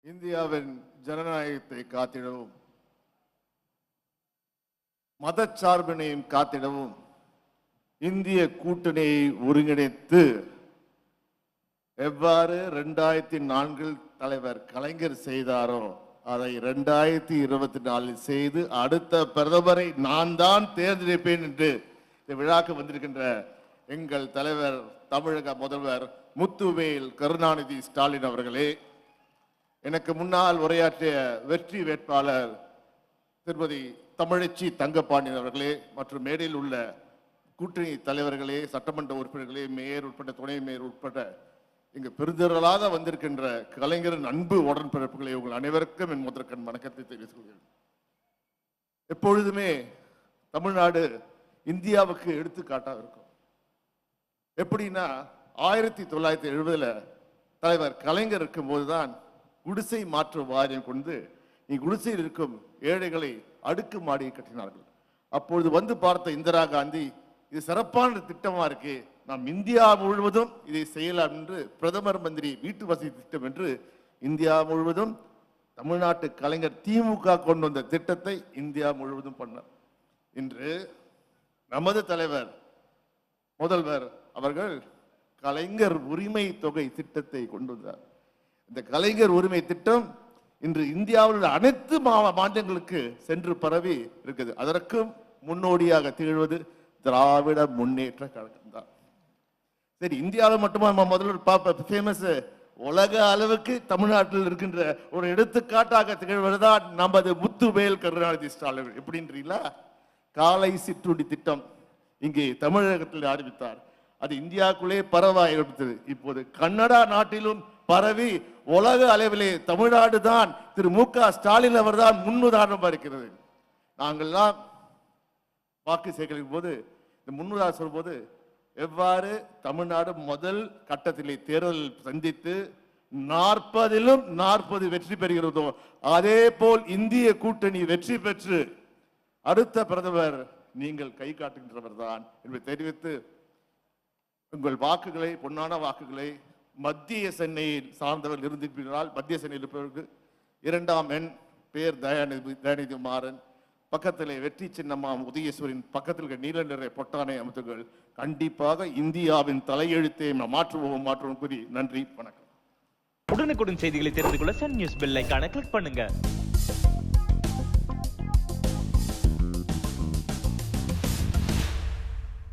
இந்தியாவின் ஜனநாயகத்தை காத்திடவும் மதச்சார்பினையும் காத்திடவும் இந்திய கூட்டணியை ஒருங்கிணைத்து எவ்வாறு 2004 தலைவர் கலைஞர் செய்தாரோ அதை 2024 செய்து அடுத்த பிரதமரை நான் தான் தேர்ந்தெடுப்பேன் என்று இந்த விழாக்கு வந்திருக்கின்ற எங்கள் தலைவர் தமிழக முதல்வர் முத்துவேல் கருணாநிதி ஸ்டாலின் அவர்களே, எனக்கு முன்னால் உரையாற்றிய வெற்றி வேட்பாளர் திருமதி தமிழச்சி தங்கப்பாண்டியன் அவர்களே மற்றும் மேடையில் உள்ள கூட்டணி தலைவர்களே, சட்டமன்ற உறுப்பினர்களே, மேயர் உட்பட துணை மேயர் உட்பட இங்கு பெருந்திரளாக வந்திருக்கின்ற கலைஞரின் அன்பு உடன்பிறப்புகளை உங்கள் அனைவருக்கும் என் முதற்கண் வணக்கத்தை தெரிவித்துக் கொள்கிறேன். எப்பொழுதுமே தமிழ்நாடு இந்தியாவுக்கு எடுத்துக்காட்டாக இருக்கும். எப்படின்னா 1970 தலைவர் கலைஞர் இருக்கும் போதுதான் குடிசை மாற்று வாரியம் கொண்டு குடிசையில் இருக்கும் ஏழைகளை அடுக்கு மாடியை கட்டினார்கள். அப்பொழுது வந்து பார்த்த இந்திரா காந்தி, இது சிறப்பான திட்டமா இருக்கு, நாம் இந்தியா முழுவதும் இதை செய்யலாம் என்று பிரதமர் மந்திரி வீட்டு வசதி திட்டம் என்று இந்தியா முழுவதும் தமிழ்நாட்டு கலைஞர் திமுக கொண்டு வந்த திட்டத்தை இந்தியா முழுவதும் பண்ணார். இன்று நமது தலைவர் முதல்வர் அவர்கள் கலைஞர் உரிமை தொகை திட்டத்தை கொண்டு வந்தார். இந்த கலைஞர் உரிமை திட்டம் இன்று இந்தியாவில் உள்ள அனைத்து மாநிலங்களுக்கு சென்று பரவி இருக்குது. அதற்கும் முன்னோடியாக திகழ்வது திராவிட முன்னேற்ற கழகம் தான். சரி, இந்தியாவில் மட்டுமா நம்ம முதல்ல ஃபேமஸ், உலக அளவுக்கு தமிழ்நாட்டில் இருக்கின்ற ஒரு எடுத்துக்காட்டாக திகழ்வதுதான் நமது முத்துவேல் கருணாநிதி ஸ்டாலின். எப்படின்றீங்களா? காலை சிற்றுண்டி திட்டம் இங்கே தமிழகத்தில் ஆரம்பித்தார். அது இந்தியாவுக்குள்ளே பரவாயிட்டது. இப்போது கன்னடா நாட்டிலும் பரவி உலக அளவிலே தமிழ்நாடு தான் திரு மு.க. ஸ்டாலின் அவர் தான் முன்னுதாரணமாக இருக்கிறது. நாங்கள்லாம் வாக்கு சேகரிக்கும் போது இந்த முன்னுதாரணம் சொல்லும் போது எவ்வாறு தமிழ்நாடு முதல் கட்டத்திலே தேர்தல் சந்தித்து 40லும் 40 வெற்றி பெறுகிறதோ அதே போல் இந்திய கூட்டணி வெற்றி பெற்று அடுத்த பிரதமர் நீங்கள் கை காட்டுகின்றவர் தான் என்பதை தெரிவித்து உங்கள் வாக்குகளை, பொன்னான வாக்குகளை மத்திய சென்னையில் சார்ந்தவர் இருந்திருப்பீர்களால் மத்திய சென்னையில் இருப்பவருக்கு 2ஆம் எண் பேர் தயாநிதி மாறன், பக்கத்திலே வெற்றி சின்னம்மாம் உதயேஸ்வரின் பக்கத்தில் நீல நிற பொட்டானை அமைத்துகள். கண்டிப்பாக இந்தியாவின் தலையெழுத்தை மாற்றுவோம் கூறி நன்றி, வணக்கம். உடனுக்குடன் செய்திகளை தெரிந்து கொள்ள சன் நியூஸ் பெல் ஐகானை கிளிக் பண்ணுங்க.